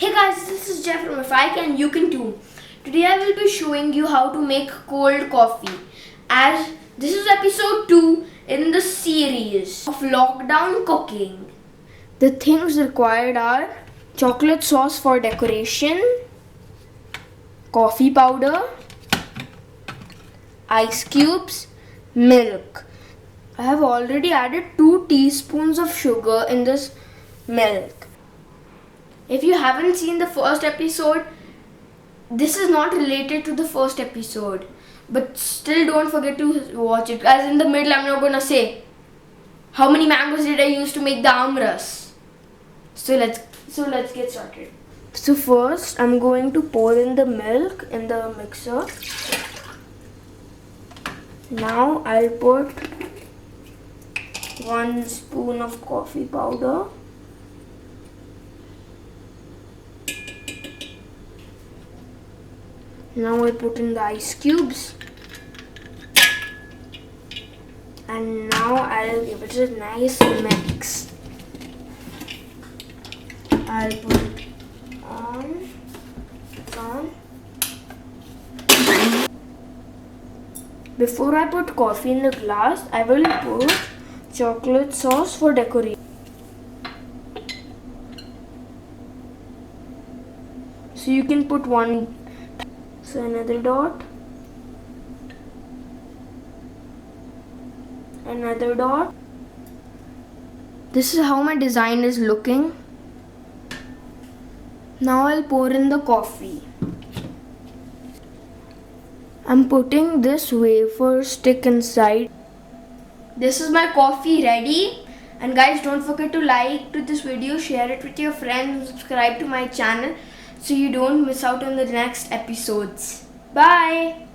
Hey guys, this is Jeff from If I Can, You Can Too. Today I will be showing you how to make cold coffee, as this is episode 2 in the series of lockdown cooking. The things required are chocolate sauce for decoration, coffee powder, ice cubes, milk. I have already added 2 teaspoons of sugar in this milk. If you haven't seen the first episode, this is not related to the first episode, but still don't forget to watch it. As in the middle, I'm not gonna say how many mangoes did I use to make the amras. So let's get started. So first, I'm going to pour in the milk in the mixer. Now I'll put 1 spoon of coffee powder. Now I put in the ice cubes, and now I'll give it a nice mix. I'll put it on. Before I put coffee in the glass, I will put chocolate sauce for decoration. So you can put one. So another dot, another dot. This is how my design is looking. Now I'll pour in the coffee. I'm putting this wafer stick inside. This is my coffee ready. And guys, don't forget to like to this video, share it with your friends, and subscribe to my channel so you don't miss out on the next episodes. Bye!